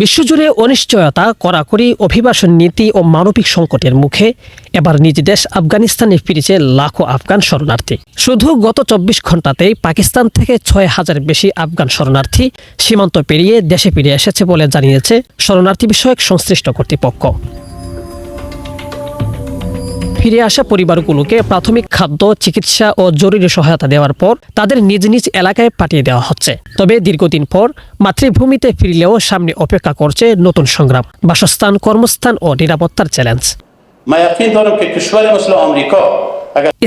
বিশ্বজুড়ে অনিশ্চয়তা, কড়াকড়ি অভিবাসন নীতি ও মানবিক সংকটের মুখে এবার নিজ দেশ আফগানিস্তানে ফিরেছে লাখো আফগান শরণার্থী। শুধু গত ২৪ ঘণ্টাতেই পাকিস্তান থেকে ৬,০০০ বেশি আফগান শরণার্থী সীমান্ত পেরিয়ে দেশে ফিরে এসেছে বলে জানিয়েছে শরণার্থী বিষয়ক সংশ্লিষ্ট কর্তৃপক্ষ। ফিরে আসা পরিবারগুলোকে প্রাথমিক খাদ্য, চিকিৎসা ও জরুরি সহায়তা দেওয়ার পর তাদের নিজ নিজ এলাকায় পাঠিয়ে দেওয়া হচ্ছে। তবে দীর্ঘদিন পর মাতৃভূমিতে ফিরলেও সামনে অপেক্ষা করছে নতুন সংগ্রাম, বাসস্থান, কর্মস্থান ও নিরাপত্তার চ্যালেঞ্জ।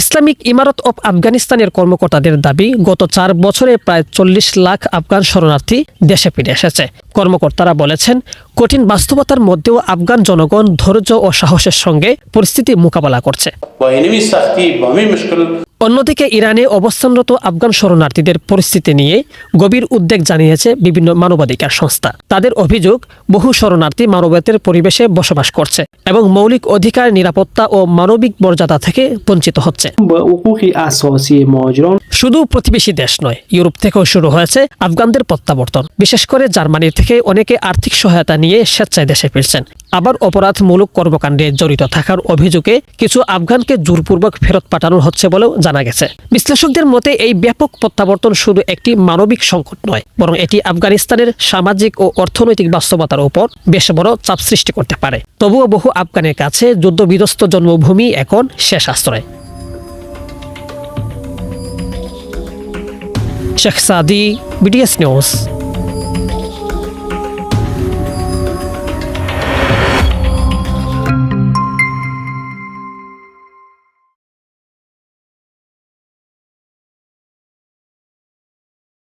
ইসলামিক ইমারত অব আফগানিস্তানের কর্মকর্তাদের দাবি, গত ৪ বছরে প্রায় ৪০ লাখ আফগান শরণার্থী দেশে ফিরে এসেছে। কর্মকর্তারা বলেছেন, কঠিন বাস্তবতার মধ্যেও আফগান জনগণ ধৈর্য ও সাহসের সঙ্গে পরিস্থিতি মোকাবেলা করছে। অন্যদিকে ইরানে অবস্থানরত আফগান শরণার্থীদের পরিস্থিতি নিয়ে গভীর উদ্বেগ জানিয়েছে বিভিন্ন মানবাধিকার সংস্থা। তাদের অভিযোগ, বহু শরণার্থী মানবেতর পরিবেশে বসবাস করছে এবং মৌলিক অধিকার, নিরাপত্তা ও মানবিক মর্যাদা থেকে বঞ্চিত হচ্ছে। শুধু প্রতিবেশী দেশ নয়, ইউরোপ থেকেও শুরু হয়েছে আফগানদের প্রত্যাবর্তন। বিশেষ করে জার্মানি থেকে অনেকে আর্থিক সহায়তা নিয়ে স্বেচ্ছায় দেশে ফিরছেন। আবার অপরাধমূলক কর্মকাণ্ডে জড়িত থাকার অভিযোগে কিছু আফগানকে জোরপূর্বক ফেরত পাঠানো হচ্ছে বলেও জানা গেছে। বিশ্লেষকদের মতে এই ব্যাপক প্রত্যাবর্তন শুধু একটি মানবিক সংকট নয়, বরং এটি আফগানিস্তানের সামাজিক ও অর্থনৈতিক বাস্তবতার উপর বেশ বড় চাপ সৃষ্টি করতে পারে। তবুও বহু আফগানের কাছে যুদ্ধবিধ্বস্ত জন্মভূমি এখন শেষ আশ্রয়। শেখ সাদি, BDS নিউজ।